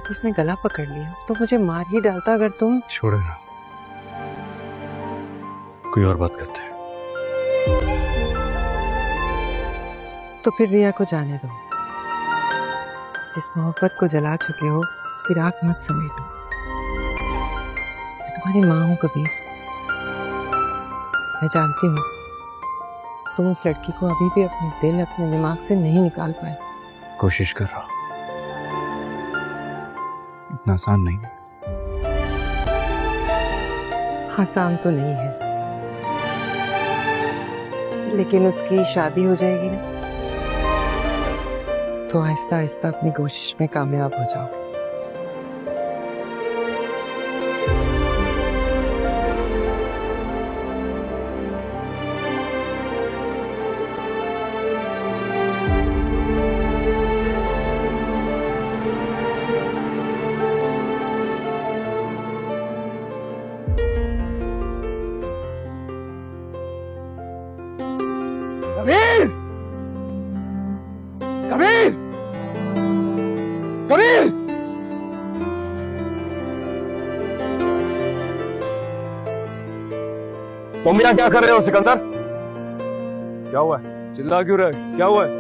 तो उसने गला पकड़ लिया तो मुझे मार ही डालता अगर तुम। छोड़े ना, कोई और बात करते हैं। तो फिर रिया को जाने दो। जिस मोहब्बत को जला चुके हो उसकी राख मत समेटो। मैं तुम्हारी माँ हूं कबीर। मैं जानती हूँ तुम उस लड़की को अभी भी अपने दिल अपने दिमाग से नहीं निकाल पाए। कोशिश कर रहा हूं, इतना आसान नहीं है। आसान तो नहीं है, लेकिन उसकी शादी हो जाएगी ना, तो आहिस्ता आहिस्ता अपनी कोशिश में कामयाब हो जाओगे। कबीर! कबीर! कबीर! तुम यहाँ क्या कर रहे हो सिकंदर? क्या हुआ है? चिल्ला क्यों रहे? क्या हुआ है?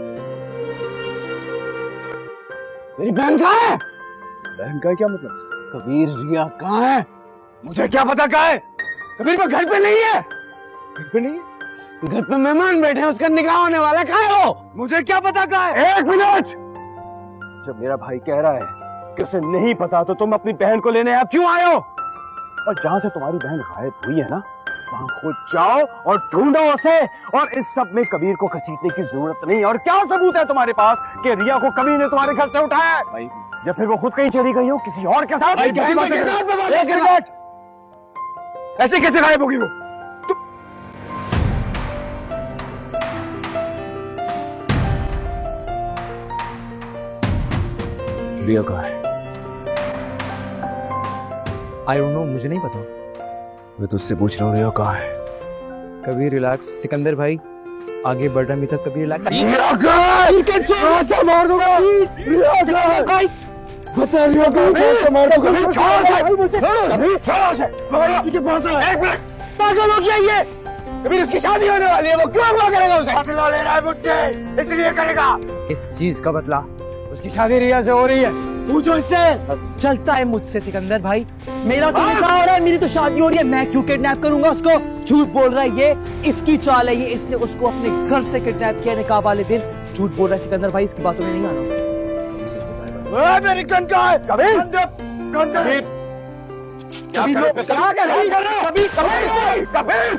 मेरी बहन कहाँ है? बहन का है क्या मतलब? कबीर रिया कहाँ है? मुझे क्या पता कहाँ है? कबीर वो घर पे नहीं है। घर पे नहीं है? घर पे मेहमान बैठे हैं, उसका निकाह होने वाला, कहाँ है वो? मुझे क्या पता कहाँ है? एक मिनट! जब मेरा भाई कह रहा है कि उसे नहीं पता, तो तुम अपनी बहन को लेने आप क्यों आए हो? और जहां से तुम्हारी बहन गायब हुई है ना, वहां खुद जाओ और ढूंढो उसे। और इस सब में कबीर को घसीटने की जरूरत नहीं। और क्या सबूत है तुम्हारे पास कि रिया को कबीर ने तुम्हारे घर से उठाया है? या फिर वो खुद कहीं चली गई हो किसी और के साथ? ऐसे कैसे गायब होगी वो? रिया कहाँ है? आई डोंट नो, मुझे नहीं पता। मैं तुझसे पूछ रहा हूँ, रिया कहाँ है? कबीर रिलैक्स, सिकंदर भाई आगे बढ़ रहा मित्र, कबीर रिलैक्स। रिया कहाँ है? ऐसे मार दूंगा। रिया कहाँ है? भाई बता, रिया कहाँ है? ऐसे मार दूंगा। छोड़ो मुझे, छोड़ो उसे। किसी के पास है? एक मिनट, पागल हो गया ये? कबीर उसकी शादी होने वाली है, वो क्यों हुआ करेगा उसे? बदला ले रहा है मुझसे, इसलिए करेगा। इस चीज का बदला? उसकी शादी रिया से हो रही है, पूछो इससे। बस चलता है मुझसे सिकंदर भाई, मेरा तो निकाह हो रहा है, मेरी तो शादी हो रही है, मैं क्यों किडनैप करूंगा उसको? झूठ बोल रहा है ये, इसकी चाल है ये, इसने उसको अपने घर से किडनैप किया निकाह वाले दिन। झूठ बोल रहा है सिकंदर भाई, इसकी बातों में नहीं आना। मेरी गन कहाँ है? कबीर! कबीर!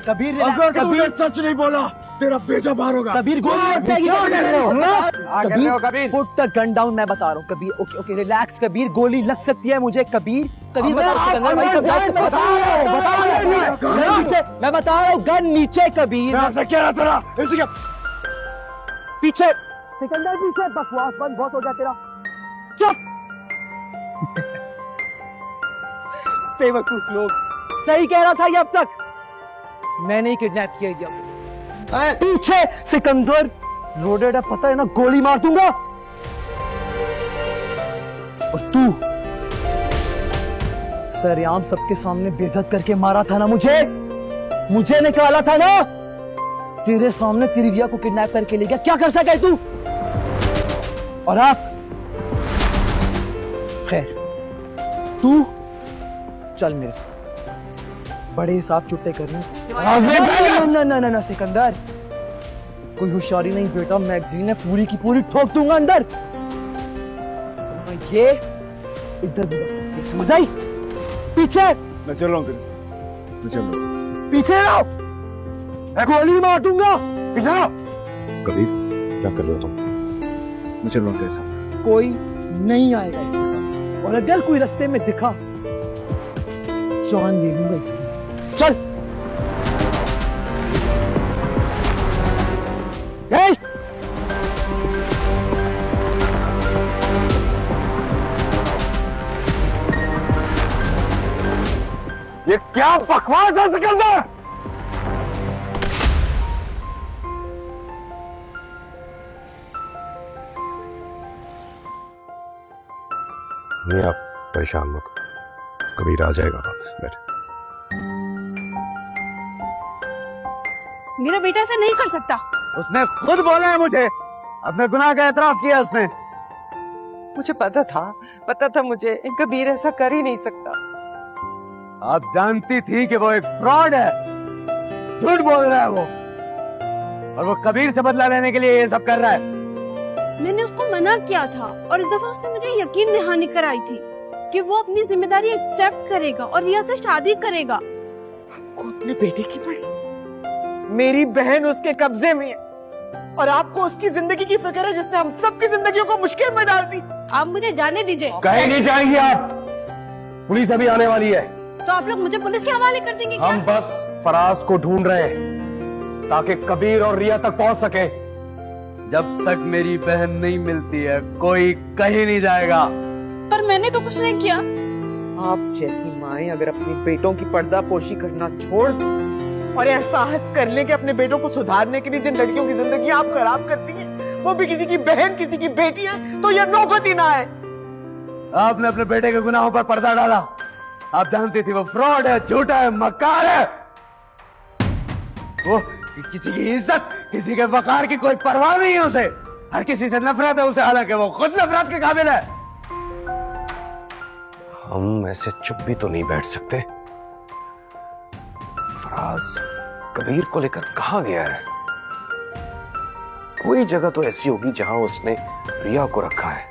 कबीर सच नहीं बोला, तेरा बेजा बाहर होगा। कबीर गोली पुट द गन डाउन, मैं बता रहा हूँ Kabir. Okay okay relax Kabir, गोली लग सकती है मुझे। कबीर कबीर मैं बता रहा हूँ, गन नीचे कबीर। क्या रहा तेरा? इसी के पीछे सिकंदर, पीछे। बकवास बंद, बहुत हो गया तेरा, चुप। बेवकूफ लोग, सही कह रहा था ये अब तक, मैंने ही किडनैप किया गया। पीछे सिकंदर, लोडेड है पता है ना, गोली मार दूंगा। और तू सरेआम सबके सामने बेइज्जत करके मारा था ना मुझे निकाला था ना, तेरे सामने तेरी रिया को किडनैप करके ले गया, क्या कर सका है तू? और आप खैर, तू चल मेरे साथ, बड़े हिसाब छुट्टे करने। ना सिकंदर, कोई होशियारी नहीं बेटा, मैगजीन है पूरी की पूरी ठोक दूंगा अंदर। ये इधर भी रख सकती है, समझ आई? पीछे मैं चल रहा हूँ तेरे साथ, मैं चल रहा हूँ। पीछे आओ, मैं गोली मार दूंगा। पीछे आओ। कबीर क्या कर रहे हो तुम? मैं चल रहा हूँ तेरे साथ। कोई नहीं आएगा इसके साथ, और अगर कोई रास्ते में दिखा जान ले लूंगा इसकी। चल ये क्या बकवास है सिकंदर? ये आप परेशान मत हो, कबीर आ जाएगा वापस। बैठ। मेरा बेटा ऐसा नहीं कर सकता। उसने खुद बोला है मुझे, अपने गुनाह का एतराफ किया उसने। मुझे पता था मुझे कबीर ऐसा कर ही नहीं सकता। आप जानती थी कि वो एक फ्रॉड है, झूठ बोल रहा है वो, और वो कबीर से बदला लेने के लिए ये सब कर रहा है। मैंने उसको मना किया था और इस दफा उसने मुझे यकीन दहानी कराई थी कि वो अपनी जिम्मेदारी एक्सेप्ट करेगा और रिया से शादी करेगा। आपको अपने बेटे की पड़ी, मेरी बहन उसके कब्जे में है और आपको उसकी जिंदगी की फिक्र है जिसने हम सबकी जिंदगियों को मुश्किल में डाल दी। आप मुझे जाने दीजिए। कहीं नहीं जाएंगी आप, पुलिस अभी आने वाली है। तो आप लोग मुझे पुलिस के हवाले कर देंगे क्या? हम बस फराज को ढूंढ रहे हैं ताकि कबीर और रिया तक पहुंच सके। जब तक मेरी बहन नहीं मिलती है कोई कहीं नहीं जाएगा। पर मैंने तो कुछ नहीं किया। आप जैसी माएं अगर अपने बेटों की पर्दापोशी करना छोड़ दें और एहसास कर लें कि अपने बेटों को सुधारने के लिए जिन लड़कियों की जिंदगी आप खराब करती हैं वो भी किसी की बहन किसी की बेटी है, तो ये नौबत ही ना है। आपने अपने बेटे के गुनाहों पर पर्दा डाला। आप जानती थी वो फ्रॉड है, झूठा है, मक्कार है। वो किसी की इज्जत, किसी के वकार की कोई परवाह नहीं है उसे। हर किसी से नफरत है उसे, हालांकि वो खुद नफरत के काबिल है। हम ऐसे चुप भी तो नहीं बैठ सकते। फराज कबीर को लेकर कहाँ गया है? कोई जगह तो ऐसी होगी जहां उसने रिया को रखा है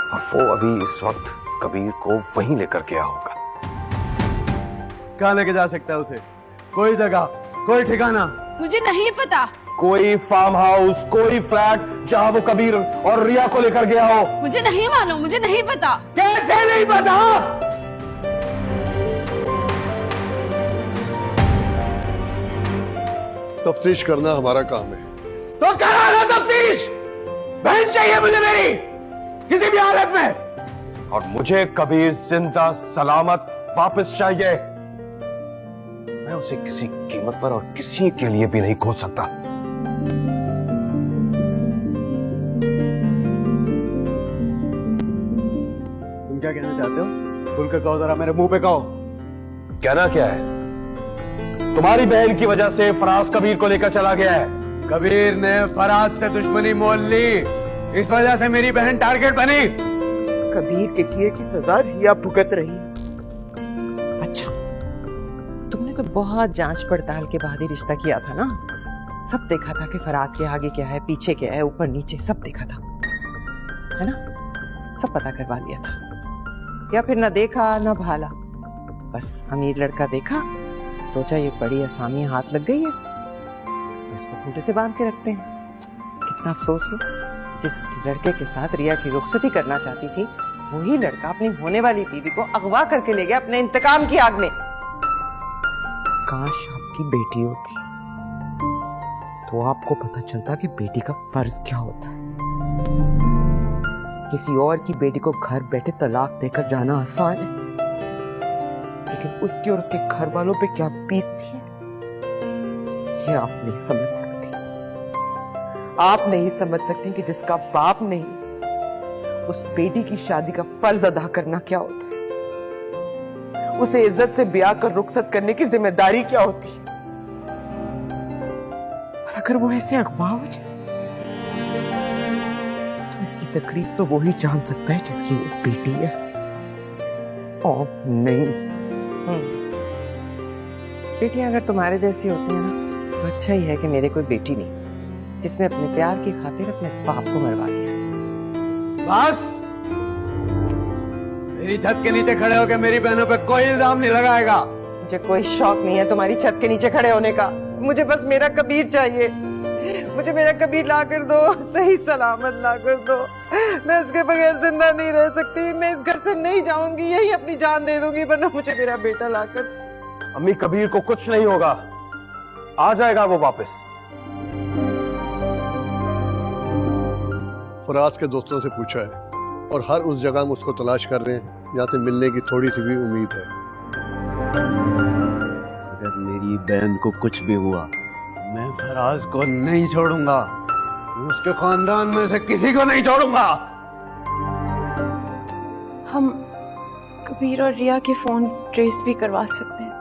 और वो अभी इस वक्त कबीर को वहीं लेकर गया होगा। कहाँ लेके जा सकता है उसे? कोई जगह, कोई ठिकाना? मुझे नहीं पता। कोई फार्म हाउस, कोई फ्लैट जहां वो कबीर और रिया को लेकर गया हो। मुझे नहीं मालूम, मुझे नहीं पता। कैसे नहीं पता? तफ्तीश करना हमारा काम है। तो करा ना तफ्तीश। बहन चाहिए मुझे मेरी, किसी भी हालत में। और मुझे कबीर जिंदा सलामत वापस चाहिए। मैं उसे किसी कीमत पर और किसी के लिए भी नहीं खो सकता। तुम क्या कहना चाहते हो? खुलकर कहो जरा, मेरे मुंह पे कहो। कहना क्या है? तुम्हारी बहन की वजह से फराज कबीर को लेकर चला गया है। कबीर ने फराज से दुश्मनी मोल ली, इस वजह से मेरी बहन टारगेट बनी। कबीर के किए की सजा रिया भुगत रही। अच्छा, तुमने तो बहुत जांच पड़ताल के बाद ही रिश्ता किया था ना? सब देखा था कि फराज के आगे क्या है, पीछे क्या है, ऊपर नीचे सब देखा था, है ना? सब पता करवा लिया था, या फिर ना देखा ना भाला, बस अमीर लड़का देखा, सोचा ये बड़ी आसामी हाथ लग गई है तो इसको खूंटे से बांध के रखते हैं। कितना अफसोस लो, जिस लड़के के साथ रिया की रुखसती करना चाहती थी वही लड़का अपनी होने वाली बीवी को अगवा करके ले गया अपने इंतकाम की आग में। काश आपकी बेटी होती तो आपको पता चलता कि बेटी का फर्ज क्या होता है। किसी और की बेटी को घर बैठे तलाक देकर जाना आसान है, लेकिन उसकी और उसके घर वालों पे क्या बीतती है ये आप नहीं समझ सकती। आप नहीं समझ सकती कि जिसका बाप नहीं, उस बेटी की शादी का फर्ज अदा करना क्या होता है, उसे इज्जत से ब्याह कर रुखसत करने की जिम्मेदारी क्या होती है। और अगर वो ऐसे अगवा हो जाए तो इसकी तकलीफ तो वो ही जान सकता है जिसकी वो बेटी है, और नहीं। बेटियां अगर तुम्हारे जैसी होती है ना तो अच्छा ही है कि मेरे कोई बेटी नहीं जिसने अपने प्यार की खातिर अपने बाप को मरवा दिया। बस, मेरी छत के नीचे खड़े होकर मेरी बहनों पे कोई इल्जाम नहीं लगाएगा। मुझे कोई शौक नहीं है तुम्हारी छत के नीचे खड़े होने का। मुझे बस मेरा कबीर चाहिए, मुझे मेरा कबीर ला कर दो, सही सलामत ला कर दो। मैं इसके बगैर जिंदा नहीं रह सकती, मैं इस घर से नहीं जाऊंगी, यही अपनी जान दे दूंगी, वरना मुझे मेरा बेटा लाकर। अम्मी कबीर को कुछ नहीं होगा, आ जाएगा वो वापस। फराज के दोस्तों से पूछा है और हर उस जगह में उसको तलाश कर रहे हैं जहाँ से मिलने की थोड़ी सी भी उम्मीद है। अगर मेरी बहन को कुछ भी हुआ मैं फराज को नहीं छोड़ूंगा, उसके खानदान में से किसी को नहीं छोड़ूंगा। हम कबीर और रिया के फोन्स ट्रेस भी करवा सकते हैं।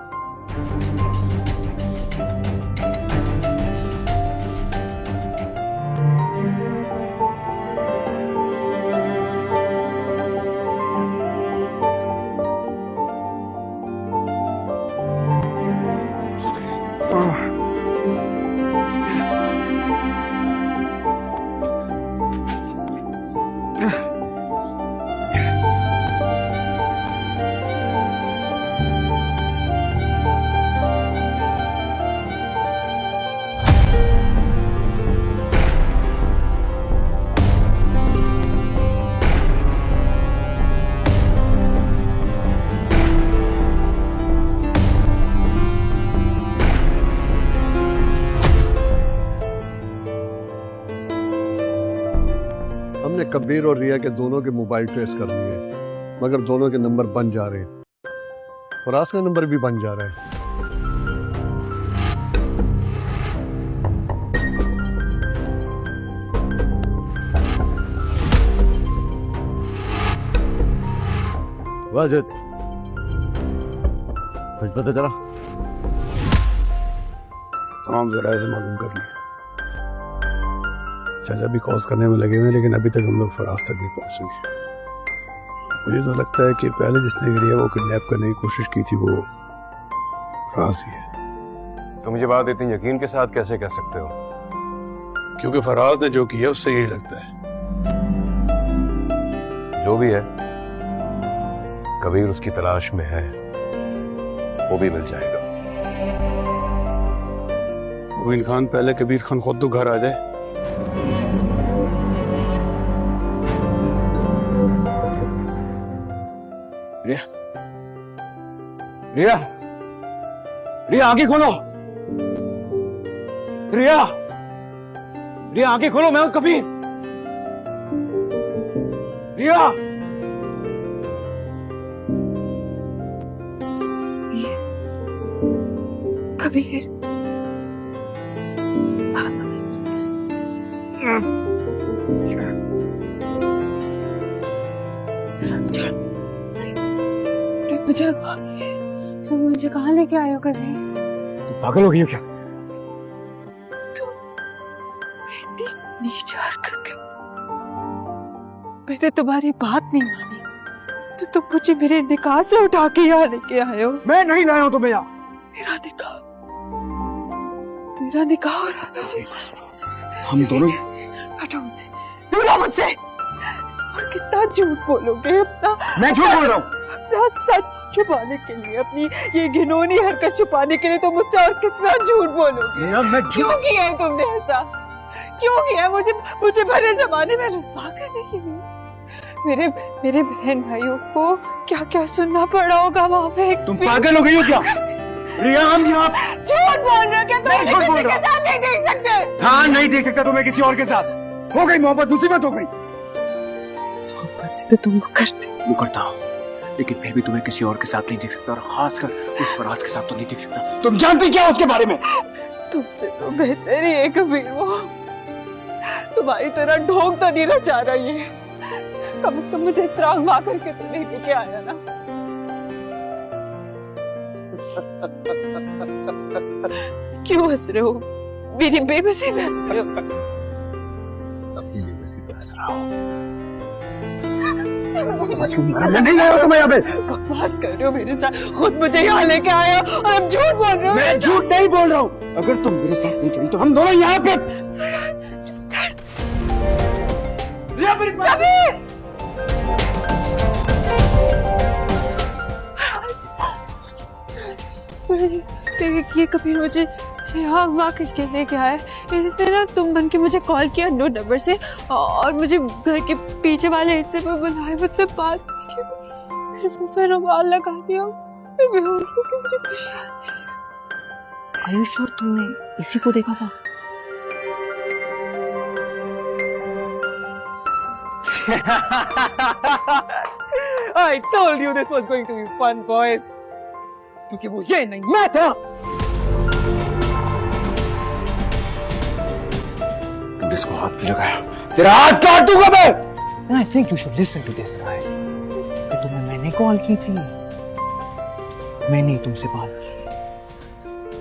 हमने कबीर और रिया के दोनों के मोबाइल ट्रेस कर लिए, मगर दोनों के नंबर बन जा रहे हैं। फराज का नंबर भी बन जा रहा है। वाजिद, कुछ पता चला? तमाम जराए से मालूम कर लिया। चाचा भी कॉल करने में लगे हुए हैं, लेकिन अभी तक हम लोग फराज तक नहीं पहुंचेंगे। मुझे तो लगता है कि पहले जिसने रिया को किडनैप करने की कोशिश की थी वो फराज ही है। तुम ये बात इतनी यकीन के साथ कैसे कह सकते हो? क्योंकि फराज ने जो किया उससे यही लगता है। जो भी है, कबीर उसकी तलाश में है, वो भी मिल जाएगा। मोइन खान, पहले कबीर खान खुद तो घर आ जाए। रिया, रिया, रिया आंखें खोलो। रिया, रिया आंखें खोलो, मैं हूं कबीर। रिया, कबीर, मुझे मुझे कहाँ लेके आए हो कबीर? तुम पागल हो गई हो क्या? नीच हरकत कर। मैंने तुम्हारी बात नहीं मानी तो तुम मुझे मेरे निकाह से उठा के यहाँ लेके आए हो। मैं नहीं लाया हूं तुम्हें यहाँ। मेरा निकाह हो रहा था। हम दोनों हटो मुझसे, दूर हो मुझसे। और कितना झूठ बोलोगे अपना? मैं झूठ बोल रहा हूँ। अपना सच छुपाने के लिए, अपनी ये घिनौनी हरकत छुपाने के लिए तो मुझसे और कितना झूठ बोलोगे? मैं क्यों किया है तुमने ऐसा? क्यों किया है मुझे भले जमाने में रुस्वा करने के लिए? मेरे बहन भाइयों को क्या क्या सुनना पड़ा होगा वहाँ पे। तुम पागल हो गई हो क्या? रिया, हम यहाँ झूठ बोल रहे हो क्या? तुम मुझे किसी के साथ नहीं देख सकते। हाँ, नहीं देख सकता तुम्हें किसी और के साथ। हो गई मोहब्बत, मुसीबत हो गई। मोहब्बत से तो तुम वो करता हूँ, लेकिन फिर भी तुम्हें किसी और के साथ नहीं देख सकता, और खासकर उस फराज के साथ तो नहीं देख सकता। तुम जानती क्या उसके बारे में? तुमसे तो बेहतर ही है कबीर वो। तुम्हारी तरह ढोंग तो नहीं रचा रहा ये। कम से कम मुझे इस तरह अगवा करके तो नहीं लेके आया ना। क्यों हंस रहे हो? मेरी बेबसी में हंस रहे हो? अपनी बेबसी पे हंस रहा हूँ। मैं नहीं लाया तुम्हें यहाँ पे। बकवास कर रहे हो मेरे साथ। खुद मुझे यहाँ लेके आया और अब झूठ बोल रहे हो। मैं झूठ नहीं बोल रहा हूँ। अगर तुम मेरे साथ नहीं चली तो हम दोनों यहाँ पे। कबीर! ये कबीर मुझे यहाँ अगवा करके लेके आया। इसने ना तुम बन के मुझे कॉल किया नो नंबर से, और मुझे घर के पीछे वाले हिस्से में बुलाया, मुझसे बात की, मेरे मुंह पे रुमाल लगा दिया। मैं बेहोश हो गई, मुझे कुछ याद नहीं। आयुष, और तुमने इसी को देखा था? I told you this was going to be fun, boys. क्योंकि वो ये नहीं, मैं था। तुम इसको हाथ भी लगाया, तेरा हाथ काट दूंगा मैं। And I think you should listen to this guy. कि तुम कॉल की थी? मैंने ही तुमसे बात की।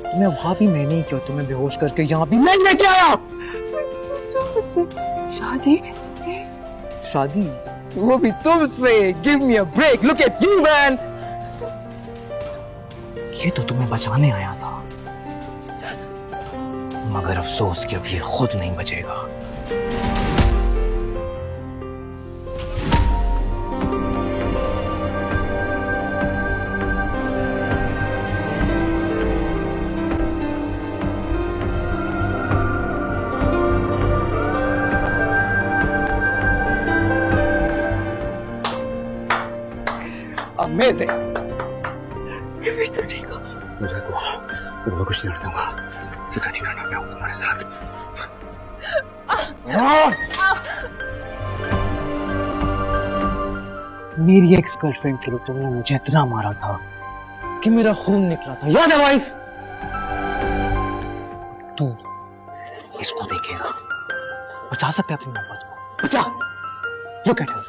तुम्हें वहां भी मैंने ही क्यों तुम्हें बेहोश करके यहाँ भी मैं लेके आया। शादी शादी वो भी तुमसे। Give me a break, look at you man. ये तो तुम्हें बचाने आया था, मगर अफसोस कि अब ये खुद नहीं बचेगा। Amazing. कबीर तो ठीक हो। मुझे को तुम्हें कुछ नहीं दूंगा, फिक्र नहीं करना, मैं हूं तुम्हारे साथ। मेरी एक्स गर्लफ्रेंड के लिए तुमने मुझे इतना मारा था कि मेरा खून निकला था, याद है वाइफ? तू इसको देखेगा, बचा सकते अपनी मोहब्बत को, बचा। Look at her.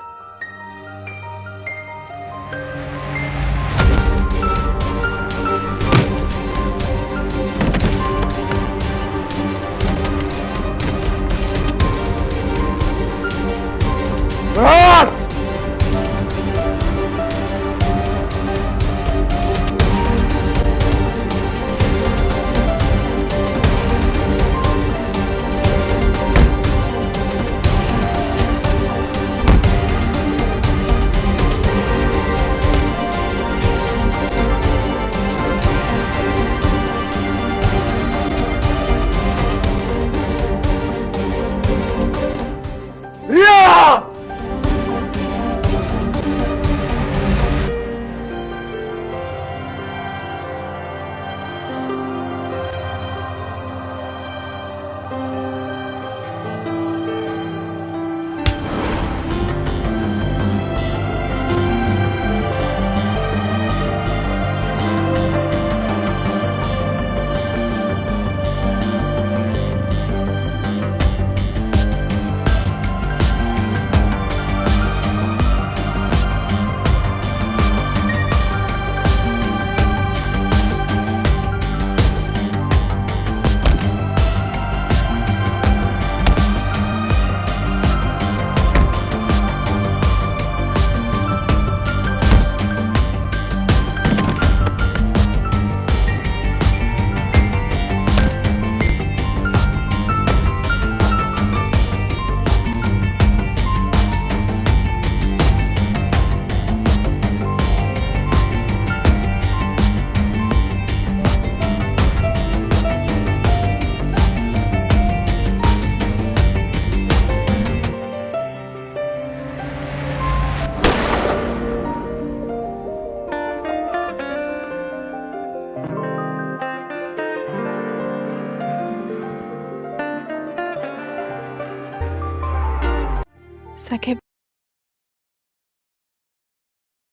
सके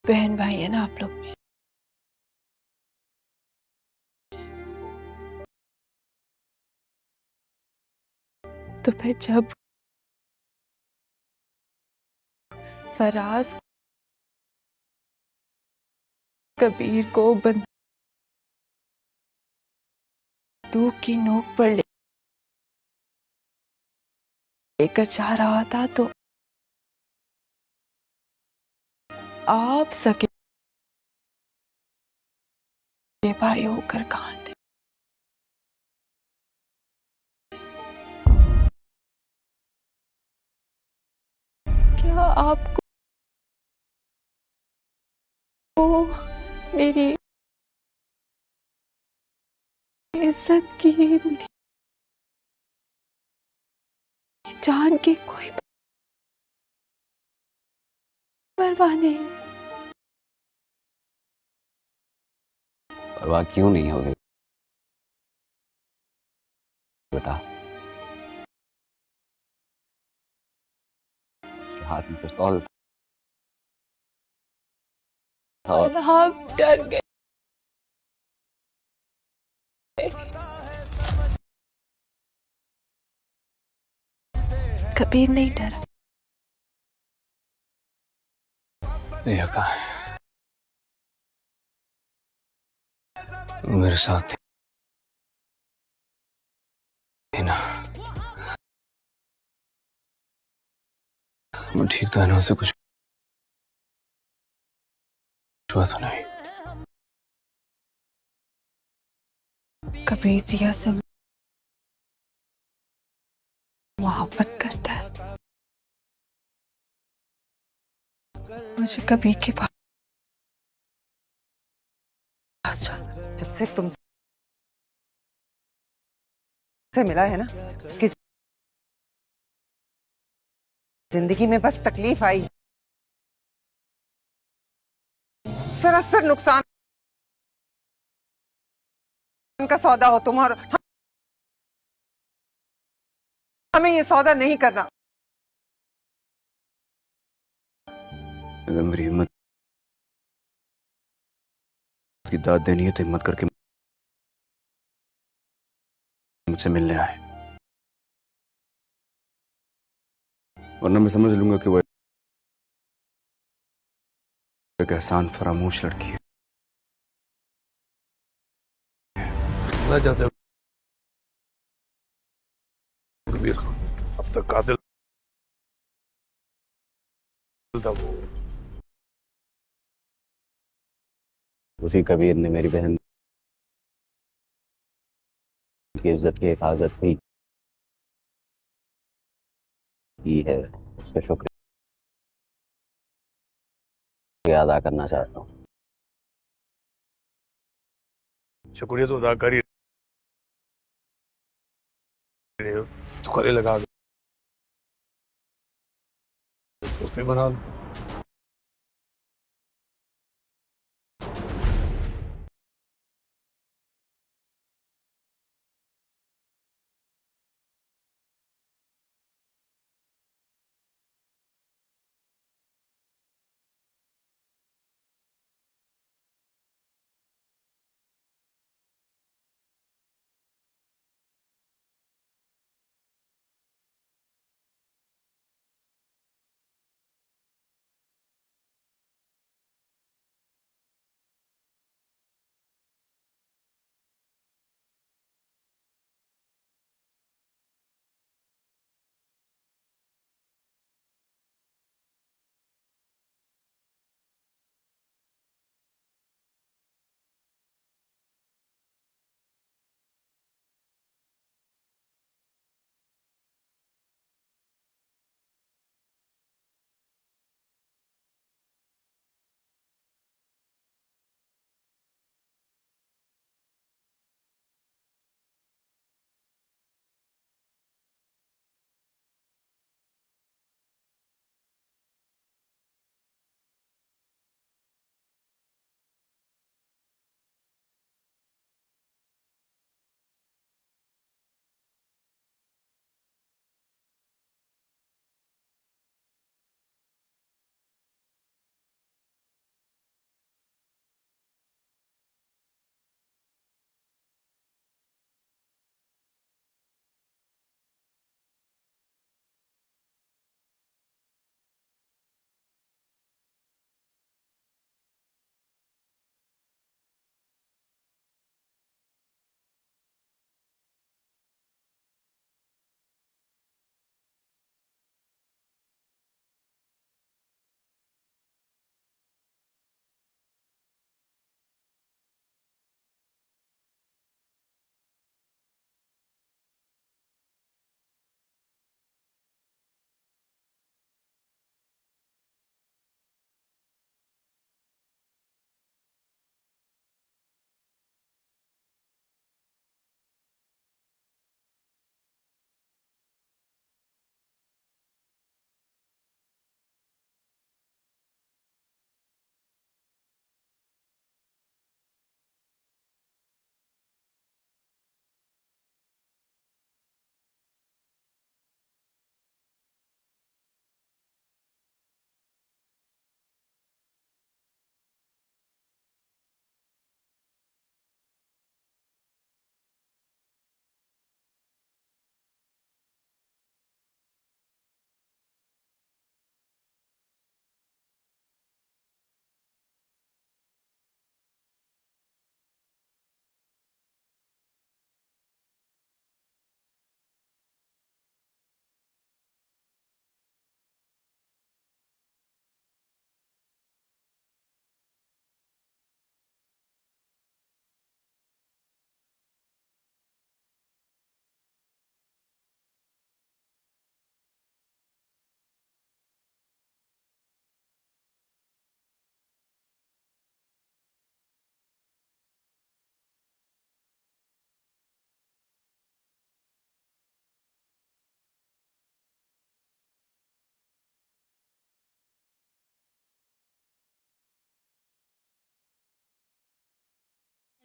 बहन भाई है ना आप लोग भी। तो फिर जब फराज कबीर को बंदूक की नोक पर लेकर जा रहा था तो आप सके भाई होकर कहां थे? क्या आपको मेरी इज्जत की, मेरी जान की कोई परवाह नहीं? परवाह क्यों नहीं होगी बेटा? हाथ में पिस्तौल था और आप डर गए। कबीर नहीं डरा। रिया कहाँ है? वो मेरे साथ थी ना, वो ठीक तो है ना, उसे कुछ हुआ तो नहीं? कबीर रिया से मोहब्बत करता है। मुझे कबीर के पास जाना। जब से तुमसे मिला है ना, उसकी जिंदगी में बस तकलीफ आई, सरासर नुकसान का सौदा हो तुम, और हमें ये सौदा नहीं करना। अगर मेरी हिम्मत की दाद देनी है तो हिम्मत करके मुझसे मिलने आए, वरना मैं समझ लूंगा कि वो एक एहसान फरामोश लड़की है। ना चाहते हो कबीर को, अब तक कातिल था वो। उसी कबीर ने मेरी बहन की इज्जत की हिफाजत भी की है, उसका शुक्रिया अदा करना चाहता हूँ। शुक्रिया तो अदा कर ही रहे हो, तो गले लगा दो, उसमें बना लो।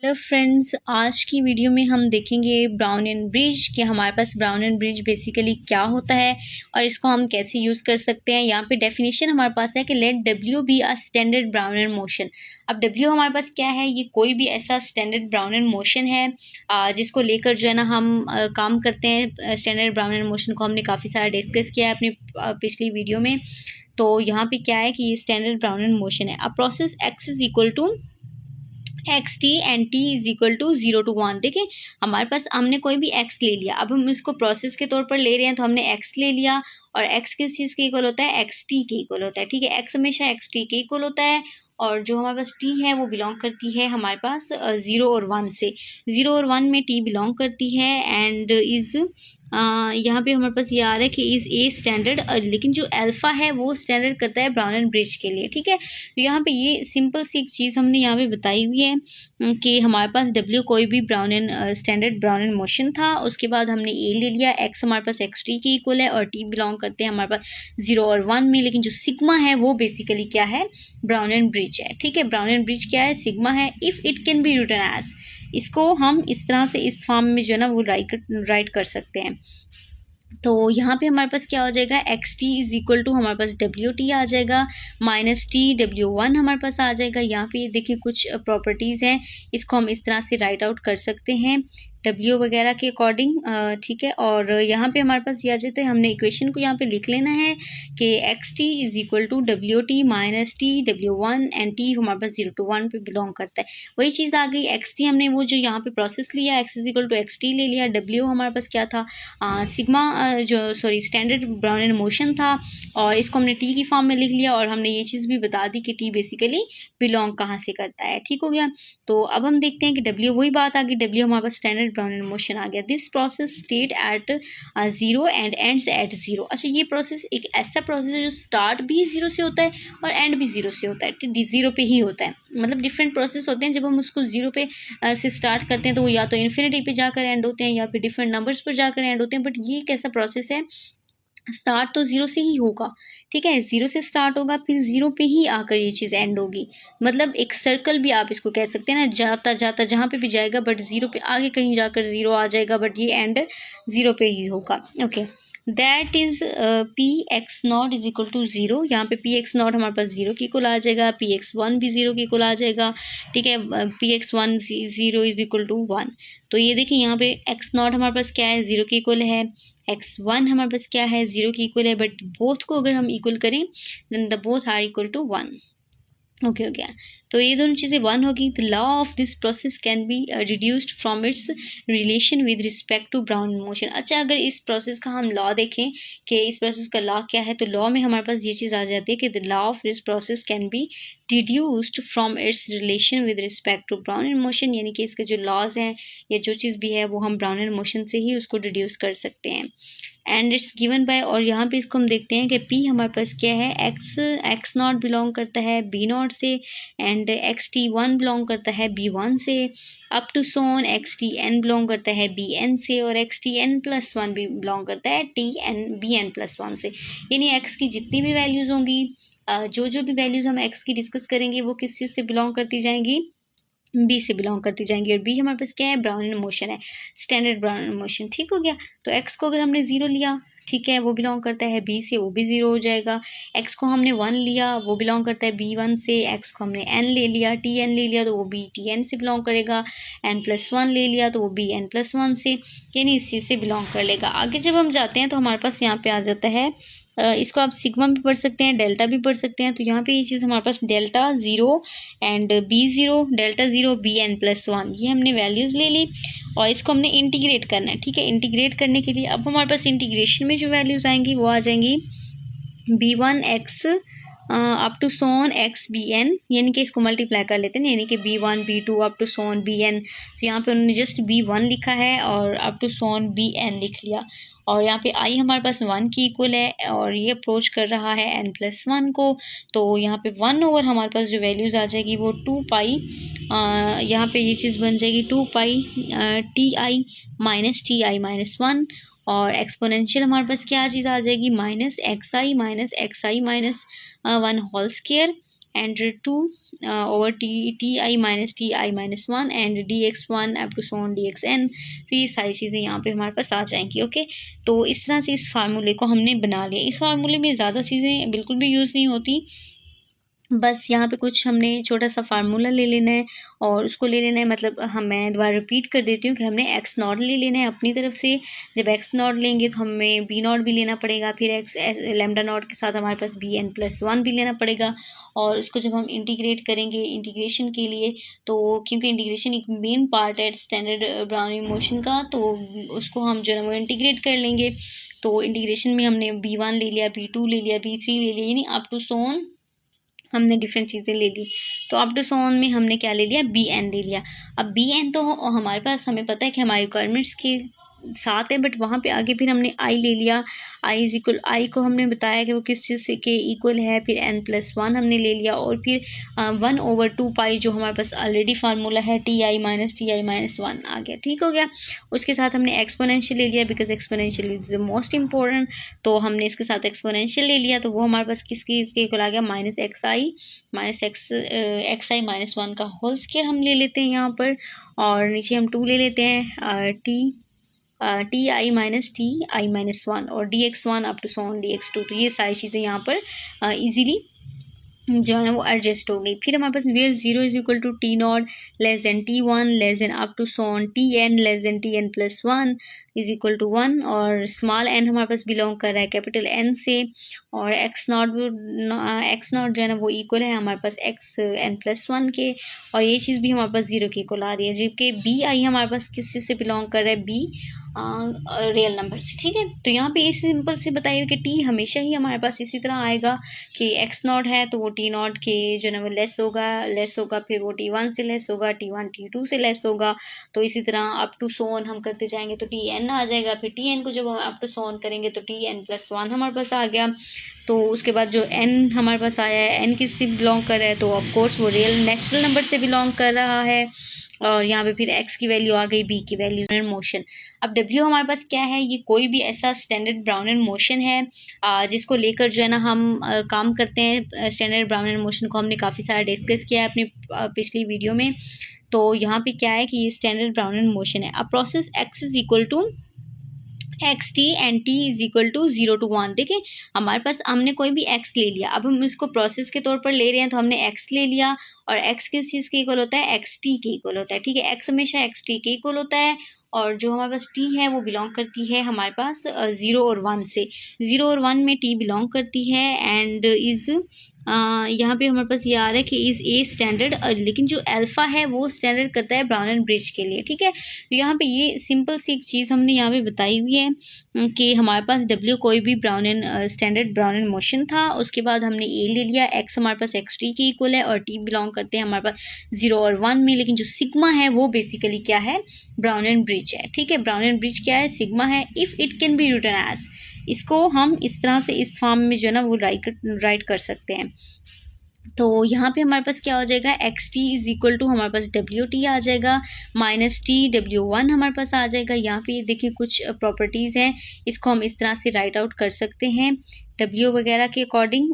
हेलो फ्रेंड्स, आज की वीडियो में हम देखेंगे ब्राउन एंड ब्रिज कि हमारे पास ब्राउन एंड ब्रिज बेसिकली क्या होता है और इसको हम कैसे यूज़ कर सकते हैं। यहाँ पे डेफिनेशन हमारे पास है कि let W be a standard Brown and motion. अब डब्ल्यू हमारे पास क्या है, ये कोई भी ऐसा स्टैंडर्ड ब्राउन एंड मोशन है जिसको लेकर जो है ना हम काम करते हैं। स्टैंडर्ड ब्राउन एंड मोशन को हमने काफ़ी सारा डिस्कस किया है अपनी पिछली वीडियो में। तो यहाँ पे क्या है कि ये स्टैंडर्ड ब्राउन एंड मोशन है। अब process X is equal to X T and T is equal to 0 to 1। देखिए हमारे पास हमने कोई भी एक्स ले लिया, अब हम इसको प्रोसेस के तौर पर ले रहे हैं तो हमने एक्स ले लिया और एक्स किस चीज़ के इक्वल होता है, एक्स टी के इक्वल होता है। ठीक है, एक्स हमेशा एक्स टी के इक्वल होता है और जो हमारे पास टी है वो बिलोंग करती है हमारे पास 0 और 1 से। 0 और 1 में टी बिलोंग करती है एंड इज़ यहाँ पे हमारे पास ये आ रहा है कि इज़ ए स्टैंडर्ड, लेकिन जो अल्फ़ा है वो स्टैंडर्ड करता है ब्राउन एंड ब्रिज के लिए। ठीक है, तो यहाँ पे ये सिंपल सी एक चीज़ हमने यहाँ पे बताई हुई है कि हमारे पास डब्ल्यू कोई भी brown and standard Brown and motion था, उसके बाद हमने ए ले लिया, एक्स हमारे पास एक्स टी के इक्वल है और टी बिलोंग करते हैं हमारे पास 0 और 1 में। लेकिन जो सिग्मा है वो बेसिकली क्या है, ब्राउन एंड ब्रिज है। ठीक है, ब्राउन एंड ब्रिज क्या है, सिग्मा है। If it can be written as, इसको हम इस तरह से इस फॉर्म में जो है ना वो राइट कर सकते हैं। तो यहाँ पे हमारे पास क्या हो जाएगा, X T is equal to हमारे पास डब्ल्यू टी आ जाएगा माइनस टी डब्ल्यू वन हमारे पास आ जाएगा। यहाँ पे देखिए कुछ प्रॉपर्टीज़ हैं, इसको हम इस तरह से राइट आउट कर सकते हैं डब्ल्यू वगैरह के अकॉर्डिंग। ठीक है, और यहाँ पे हमारे पास ये आ जाता है, हमने इक्वेशन को यहाँ पे लिख लेना है कि X T is equal to W T minus T W one and T हमारे पास 0 to 1 पे बिलोंग करता है। वही चीज़ आ गई, एक्स टी हमने वो जो यहाँ पे प्रोसेस लिया, X is equal to X T ले लिया, डब्ल्यू हमारे पास क्या था, sigma standard Brown and motion था और इसको हमने टी की फॉर्म में लिख लिया और हमने ये चीज़ भी बता दी कि टी बेसिकली बिलोंग कहाँ से करता है। ठीक हो गया, तो अब हम देखते हैं कि डब्ल्यू वही बात आ गई, डब्ल्यू हमारे पास स्टैंडर्ड ब्राउन एंड मोशन आ गया। This process state at 0 and ends at 0। अच्छा, ये प्रोसेस एक ऐसा प्रोसेस है जो स्टार्ट भी 0 से होता है और एंड भी 0 से होता है। 0 पे ही होता है, मतलब डिफरेंट प्रोसेस होते हैं। जब हम उसको 0 पे से स्टार्ट करते हैं तो वो या तो इन्फिनिटी पे जाकर एंड होते हैं या फिर डिफरेंट नंबर्स पर जाकर एंड होते हैं। बट ये एक ऐसा प्रोसेस है, स्टार्ट तो 0 से ही होगा। ठीक है, 0 से स्टार्ट होगा फिर 0 पे ही आकर ये चीज़ एंड होगी। मतलब एक सर्कल भी आप इसको कह सकते हैं ना, जाता जाता जहाँ पे भी जाएगा बट 0 पे आगे कहीं जाकर 0 आ जाएगा बट ये एंड 0 पे ही होगा। Okay, that is P X not is equal to 0। यहाँ पे पी एक्स नॉट हमारे पास 0 के इक्वल आ जाएगा, पी एक्स वन भी 0 के इक्वल आ जाएगा। ठीक है, P X one 0 is equal to 1। तो ये देखिए यहाँ पे एक्स नॉट हमारे पास क्या है, 0 के इक्वल है, x1 हमारे पास क्या है, 0 के इक्वल है। बट बोथ को अगर हम इक्वल करें then the both are equal to 1। Okay हो गया, तो ये दोनों चीज़ें 1 होगी। The law of this process can be reduced from its relation with respect to Brown motion. अच्छा, अगर इस प्रोसेस का हम लॉ देखें कि इस प्रोसेस का लॉ क्या है, तो लॉ में हमारे पास ये चीज़ आ जाती है कि the law of this process can be deduced from its relation with respect to Brown and motion. यानी कि इसके जो लॉज हैं या जो चीज़ भी है वो हम ब्राउन एंड मोशन से ही उसको डिड्यूस कर सकते हैं। एंड इट्स गिवन बाय, और यहाँ पे इसको हम देखते हैं कि पी हमारे पास क्या है, एक्स नॉट बिलोंग करता है बी नॉट से and x t one belong करता है बी वन से, up to so on x t n belong करता है बी एन से और x t n plus one भी बिलोंग करता है t n B N plus one से। यानी एक्स की जितनी भी वैल्यूज़ होंगी, जो भी वैल्यूज़ हम एक्स की डिस्कस करेंगे वो किस चीज़ से बिलोंग करती जाएंगी, बी से बिलोंग करती जाएंगी। और बी हमारे पास क्या है, ब्राउन एंड मोशन है, स्टैंडर्ड ब्राउन एंड मोशन। ठीक हो गया, तो एक्स को अगर हमने 0 लिया, ठीक है, वो बिलोंग करता है बी से, वो भी 0 हो जाएगा। एक्स को हमने 1 लिया, वो बिलोंग करता है बी 1 से। एक्स को हमने एन ले लिया, टी एन ले लिया तो वो बी टी एन से बिलोंग करेगा। एन प्लस 1 ले लिया तो वो बी एन प्लस 1 से, यानी इस चीज़ से बिलोंग कर लेगा। आगे जब हम जाते हैं तो हमारे पास यहाँ पे आ जाता है, इसको आप सिग्मा भी पढ़ सकते हैं, डेल्टा भी पढ़ सकते हैं। तो यहाँ पे ये चीज़ हमारे पास delta 0 and B 0, delta 0 B N plus 1, ये हमने वैल्यूज़ ले ली और इसको हमने इंटीग्रेट करना है। ठीक है, इंटीग्रेट करने के लिए अब हमारे पास इंटीग्रेशन में जो वैल्यूज़ आएंगी वो आ जाएंगी B one x up to so on x B n, यानी कि इसको मल्टीप्लाई कर लेते हैं, यानी कि B one B two up to so on B n. तो यहाँ पे उन्होंने जस्ट बी वन लिखा है और up to so on B n लिख लिया और यहाँ पे आई हमारे पास 1 की इक्वल है और ये अप्रोच कर रहा है n प्लस 1 को। तो यहाँ पे 1 ओवर हमारे पास जो वैल्यूज़ आ जाएगी वो 2 पाई, यहाँ पे ये चीज़ बन जाएगी 2 pi T I minus T I minus 1 और एक्सपोनेंशियल हमारे पास क्या चीज़ आ जाएगी, minus X I minus 1 whole square and 2 over ti minus ti minus 1 and dx1 up to so on dxn। तो ये सारी चीज़ें यहाँ पे हमारे पास आ जाएंगी। ओके, तो इस तरह से इस फार्मूले को हमने बना लिया। इस फार्मूले में ज़्यादा चीज़ें बिल्कुल भी यूज़ नहीं होती, बस यहाँ पे कुछ हमने छोटा सा फार्मूला ले लेना है और उसको ले लेना है, मतलब मैं दोबारा रिपीट कर देती हूँ कि हमने एक्स नॉट ले लेना है अपनी तरफ से। जब एक्स नॉट लेंगे तो हमें बी नॉट भी लेना पड़ेगा, फिर एक्स लेमडा नॉट के साथ हमारे पास बी एन प्लस 1 भी लेना पड़ेगा। और उसको जब हम इंटीग्रेट करेंगे इंटीग्रेशन के लिए, तो क्योंकि इंटीग्रेशन एक मेन पार्ट है स्टैंडर्ड ब्राउनिंग मोशन का, तो उसको हम जो है वो इंटीग्रेट कर लेंगे। तो इंटीग्रेशन में हमने B1 ले लिया, B2 ले लिया, B3 ले लिया, यानी अप टू सो ऑन हमने डिफरेंट चीज़ें ले ली। तो अप टू सो ऑन में हमने क्या ले लिया, BN ले लिया। अब BN तो हमारे पास, हमें पता है कि हमारी रिक्वायरमेंट्स के साथ है, बट वहाँ पे आगे फिर हमने I ले लिया। I को हमने बताया कि वो किस चीज़ से के इक्वल है, फिर n+1 हमने ले लिया, और फिर 1/2 पाई जो हमारे पास ऑलरेडी फार्मूला है ti minus 1 आ गया। ठीक हो गया। उसके साथ हमने एक्सपोनेंशियल ले लिया, because exponential is the most important, तो हमने इसके साथ एक्सपोनेंशियल ले लिया। तो वो हमारे पास किसके इसके इक्वल आ गया, xi minus 1 का होल स्क्वायर हम ले लेते हैं यहाँ पर, और नीचे हम 2 ले लेते हैं, ti minus 1 और dx1 up to so on dx2। तो ये सारी चीज़ें यहाँ पर इजीली जो है ना वो एडजस्ट हो गई। फिर हमारे पास where 0 is equal to t0 less than t1 less than up to so on tn less than tn+1 is equal to 1, और स्मॉल n हमारे पास बिलोंग कर रहा है कैपिटल N से, और x0 जो है ना वो इक्वल है हमारे पास xn+1 के, और ये चीज़ भी हमारे पास 0 के इक्वल आ रही है, जबकि bi हमारे पास किस चीज़ से बिलोंग कर रहा है, b रियल नंबर से। ठीक है, तो यहाँ पे ये सिंपल से बताइए कि t हमेशा ही हमारे पास इसी तरह आएगा कि x0 है तो वो t0 के जो है वो लेस होगा, फिर वो t1 से लेस होगा, t1 t2 से लेस होगा। तो इसी तरह अप टू सो ऑन हम करते जाएंगे तो tn आ जाएगा, फिर tn को जब हम अप टू सो ऑन करेंगे तो tn+1 हमारे पास आ गया। तो उसके बाद जो n हमारे पास आया है, n किससे बिलोंग कर रहा है, तो ऑफ कोर्स वो रियल नेचुरल नंबर से बिलोंग कर रहा है। और यहाँ पे फिर x की वैल्यू आ गई, b की वैल्यू मोशन। अब w हमारे पास क्या है, ये कोई भी ऐसा स्टैंडर्ड ब्राउनियन मोशन है जिसको लेकर जो है ना हम काम करते हैं। स्टैंडर्ड ब्राउनियन मोशन को हमने काफ़ी सारा डिस्कस किया है अपनी पिछली वीडियो में। तो यहाँ पे क्या है कि ये स्टैंडर्ड ब्राउनियन मोशन है। अब process x is equal to xt and t is equal to 0 to 1। देखें हमारे पास हमने कोई भी x ले लिया, अब हम इसको प्रोसेस के तौर पर ले रहे हैं, तो हमने x ले लिया, और x किस चीज़ के इक्वल होता है, xt के इक्वल होता है। ठीक है, x हमेशा xt के इक्वल होता है, और जो हमारे पास t है वो बिलोंग करती है हमारे पास 0 और 1 से। 0 और 1 में t बिलोंग करती है, एंड इज़ यहाँ पे हमारे पास ये आ रहा है कि इज़ ए स्टैंडर्ड, लेकिन जो अल्फ़ा है वो स्टैंडर्ड करता है ब्राउनियन ब्रिज के लिए। ठीक है, तो यहाँ पे ये सिंपल सी एक चीज़ हमने यहाँ पे बताई हुई है कि हमारे पास W कोई भी ब्राउनियन स्टैंडर्ड ब्राउनियन मोशन था, उसके बाद हमने A ले लिया, X हमारे पास xt के इक्वल है, और T बिलोंग करते हैं हमारे पास 0 और 1 में। लेकिन जो सिग्मा है वो बेसिकली क्या है, ब्राउनियन ब्रिज है। ठीक है, ब्राउनियन ब्रिज क्या है, सिग्मा है। If it can be written as, इसको हम इस तरह से इस फॉर्म में जो है ना वो राइट कर सकते हैं। तो यहाँ पे हमारे पास क्या हो जाएगा, xt इज इक्वल टू हमारे पास wt आ जाएगा, माइनस t w1 हमारे पास आ जाएगा। यहाँ पे देखिए कुछ प्रॉपर्टीज़ हैं, इसको हम इस तरह से राइट आउट कर सकते हैं W वगैरह के अकॉर्डिंग।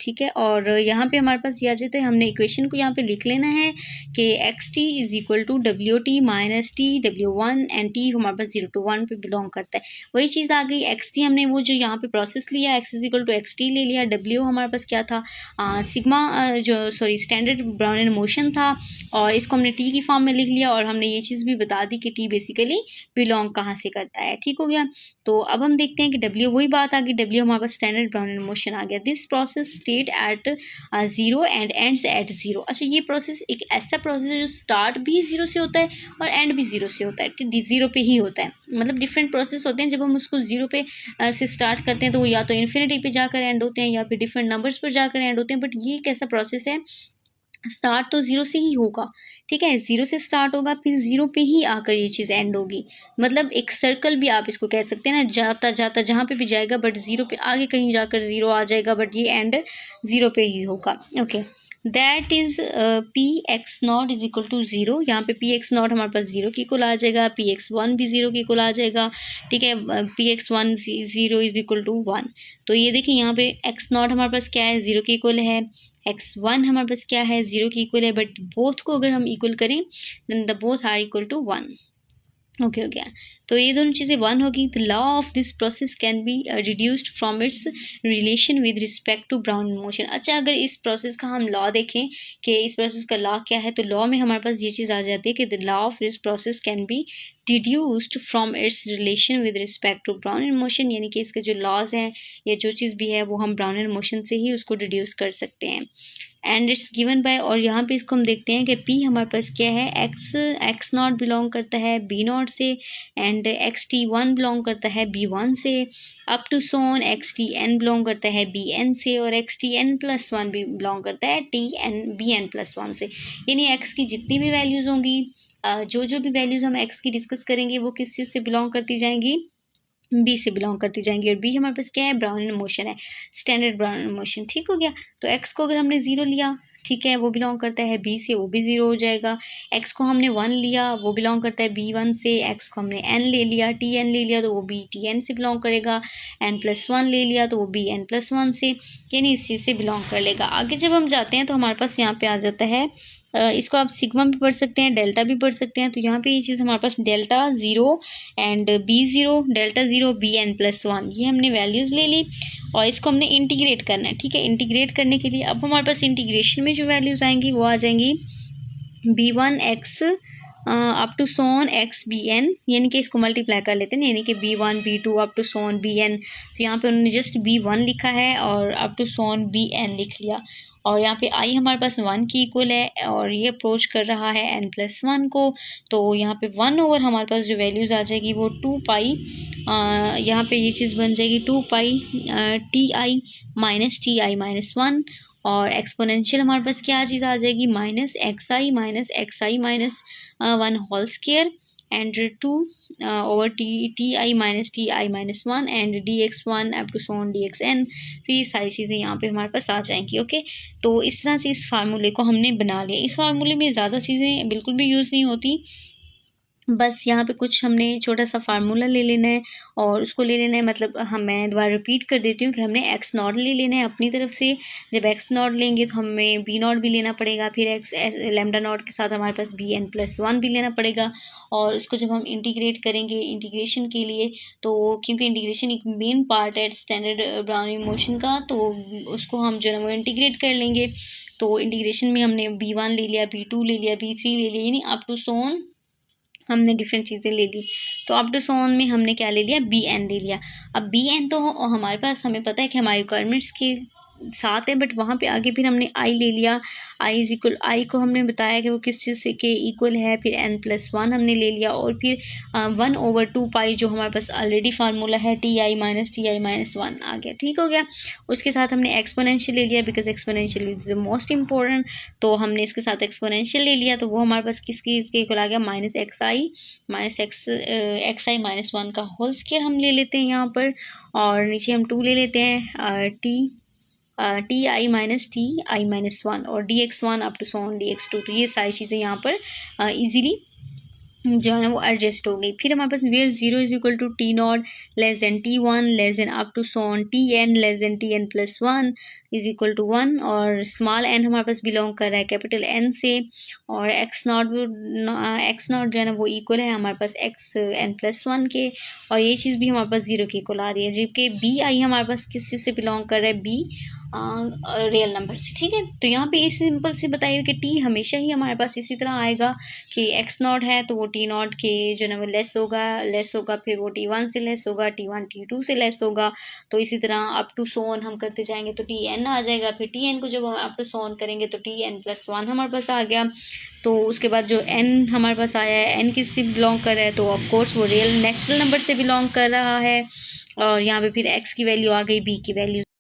ठीक है, और यहाँ पे हमारे पास ये आ जाता है, हमने इक्वेशन को यहाँ पे लिख लेना है कि xt is equal to wt minus t w1 and t हमारे पास 0 to 1 पे बिलोंग करता है। वही चीज़ आ गई, xt हमने वो जो यहाँ पे प्रोसेस लिया, x is equal to xt ले लिया, w हमारे पास क्या था, सिग्मा स्टैंडर्ड ब्राउनियन मोशन था, और इसको हमने t की फॉर्म में लिख लिया, और हमने ये चीज़ भी बता दी कि t बेसिकली बिलोंग कहाँ से करता है। ठीक हो गया। तो अब हम देखते हैं कि w, वही बात आ गई, w हमारे पास स्टैंडर्ड ब्राउनियन मोशन आ गया। This process state at 0 and ends at 0। अच्छा, ये प्रोसेस एक ऐसा प्रोसेस है जो स्टार्ट भी 0 से होता है और एंड भी 0 से होता है, 0 पे ही होता है। मतलब डिफरेंट प्रोसेस होते हैं, जब हम उसको 0 पे से स्टार्ट करते हैं तो वो या तो इन्फिनिटी पे जाकर एंड होते हैं, या फिर डिफरेंट नंबर्स पर जाकर एंड होते हैं। बट ये एक ऐसा प्रोसेस है, स्टार्ट तो 0 से ही होगा। ठीक है, 0 से स्टार्ट होगा, फिर 0 पे ही आकर ये चीज़ एंड होगी। मतलब एक सर्कल भी आप इसको कह सकते हैं ना, जाता जाता जहाँ पे भी जाएगा, बट 0 पे आगे कहीं जाकर 0 आ जाएगा, बट ये एंड 0 पे ही होगा। Okay, that is px0 is equal to 0। यहाँ पे px0 हमारे पास 0 की इक्वल आ जाएगा, px1 भी 0 की इक्वल आ जाएगा। ठीक है, px1 0 इज इक्वल टू 1। तो ये देखिए यहाँ पे x0 हमारे पास क्या है, 0 की इक्वल है, x1 हमारे पास क्या है 0 के इक्वल है, बट बोथ को अगर हम इक्वल करें then the both are equal to 1। Okay हो गया, तो ये दोनों चीज़ें 1 होगी। The law of this process can be reduced from its relation with respect to Brown motion. अच्छा, अगर इस प्रोसेस का हम लॉ देखें कि इस प्रोसेस का लॉ क्या है, तो लॉ में हमारे पास ये चीज़ आ जाती है कि the law of this process can be deduced from its relation with respect to Brown and motion, यानी कि इसके जो लॉज हैं या जो चीज़ भी है वो हम ब्राउन एंड मोशन से ही उसको डिड्यूस कर सकते हैं। एंड इट्स गिवन बाय, और यहाँ पे इसको हम देखते हैं कि P हमारे पास क्या है, x नॉट बिलोंग करता है B नॉट से, एंड xt1 बिलोंग करता है B1 से, up to so on xtn belong करता है Bn से, और xtn+1 भी बिलोंग करता है Bn+1 से। यानी x की जितनी भी वैल्यूज़ होंगी, जो भी वैल्यूज़ हम x की डिस्कस करेंगे वो किस चीज़ से बिलोंग करती जाएंगी, बी से बिलोंग करती जाएंगी। और बी हमारे पास क्या है, ब्राउन एंड मोशन है, स्टैंडर्ड ब्राउन एंड मोशन। ठीक हो गया, तो एक्स को अगर हमने 0 लिया, ठीक है, वो बिलोंग करता है बी से, वो भी 0 हो जाएगा। एक्स को हमने 1 लिया, वो बिलोंग करता है B1 से। एक्स को हमने n ले लिया, Tn ले लिया, तो वो भी Tn से बिलोंग करेगा। n+1 ले लिया तो वो Bn+1 से, यानी इस चीज़ से बिलोंग कर लेगा। आगे जब हम जाते हैं तो हमारे पास यहाँ पे आ जाता है, इसको आप सिग्मा भी पढ़ सकते हैं, डेल्टा भी पढ़ सकते हैं। तो यहाँ पे ये चीज़ हमारे पास delta 0 and B0, delta 0 Bn+1, ये हमने वैल्यूज़ ले ली और इसको हमने इंटीग्रेट करना है। ठीक है, इंटीग्रेट करने के लिए अब हमारे पास इंटीग्रेशन में जो वैल्यूज़ आएंगी वो आ जाएंगी B1x up to Son xBn, यानी कि इसको मल्टीप्लाई कर लेते हैं, यानी कि B1 B2 up to Son Bn। तो यहाँ पे उन्होंने जस्ट B1 लिखा है और अप टू सोन Bn लिख लिया, और यहाँ पे i हमारे पास 1 की इक्वल है और ये अप्रोच कर रहा है n+1 को। तो यहाँ पे 1 ओवर हमारे पास जो वैल्यूज़ आ जाएगी वो 2 पाई, यहाँ पे ये चीज़ बन जाएगी 2 पाई ti-1, और एक्सपोनेंशियल हमारे पास क्या चीज़ आ जाएगी, -xi-1 whole square and 2 over ti-1 and dx1 up to so on dxn। तो ये सारी चीज़ें यहाँ पे हमारे पास आ जाएंगी। ओके, तो इस तरह से इस फार्मूले को हमने बना लिया। इस फार्मूले में ज़्यादा चीज़ें बिल्कुल भी यूज़ नहीं होती, बस यहाँ पे कुछ हमने छोटा सा फार्मूला ले लेना है और उसको ले लेना है, मतलब मैं दोबारा रिपीट कर देती हूँ कि हमने एक्स नॉट ले लेना है अपनी तरफ से। जब एक्स नॉट लेंगे तो हमें बी नॉट भी लेना पड़ेगा, फिर एक्स लैम्डा नॉट के साथ हमारे पास Bn+1 भी लेना पड़ेगा, और उसको जब हम इंटीग्रेट करेंगे इंटीग्रेशन के लिए, तो क्योंकि इंटीग्रेशन एक मेन पार्ट है स्टैंडर्ड ब्राउनिंग मोशन का, तो उसको हम जो है वो इंटीग्रेट कर लेंगे। तो इंटीग्रेशन में हमने B1 ले लिया, B2 ले लिया, B3 ले लिया, यानी अप टू सोन हमने डिफरेंट चीज़ें ले ली। तो अप टू सोन में हमने क्या ले लिया, Bn ले लिया। अब Bn तो हमारे पास, हमें पता है कि हमारी रिक्वायरमेंट्स के साथ है, बट वहाँ पे आगे फिर हमने i ले लिया। i को हमने बताया कि वो किस चीज़ से के इक्वल है, फिर n+1 हमने ले लिया, और फिर 1 ओवर 2 पाई जो हमारे पास ऑलरेडी फार्मूला है ti-1 आ गया। ठीक हो गया, उसके साथ हमने एक्सपोनेंशियल ले लिया, because exponential is the most important. तो हमने इसके साथ एक्सपोनेंशियल ले लिया, तो वो हमारे पास किसकी इसके इक्वल आ गया, -xi-1 का होल स्क्वायर हम ले लेते हैं यहाँ पर, और नीचे हम 2 ले लेते हैं ti-1 और dx1 up to Son dx2। तो ये सारी चीज़ें यहाँ पर इजीली जो है ना वो एडजस्ट हो गई। फिर हमारे पास where 0 is equal to t0 less than t1 less than up to so on tn less than tn+1 is equal to 1, और स्मॉल n हमारे पास बिलोंग कर रहा है कैपिटल n से, और x नॉट जो है ना वो इक्वल है हमारे पास xn+1 के, और ये चीज़ भी हमारे पास 0 के इक्वल आ रही है, जबकि bi हमारे पास किस चीज़ से बिलोंग कर रहा है, b रियल नंबर से। ठीक है, तो यहाँ पे इस सिंपल से बताइए कि t हमेशा ही हमारे पास इसी तरह आएगा कि x नॉट है तो वो t नॉट के जो है ना वो लेस होगा, फिर वो t1 से लेस होगा, t1 t2 से लेस होगा। तो इसी तरह अप टू सोन हम करते जाएंगे तो tn आ जाएगा, फिर tn को जब हम अप टू सोन करेंगे तो tn+1 हमारे पास आ गया। तो उसके बाद जो n हमारे पास आया है, n किससे बिलोंग कर रहा है, तो ऑफ कोर्स वो रियल नेचुरल नंबर से बिलोंग कर रहा है, और यहाँ पे फिर x की वैल्यू आ गई, b की वैल्यू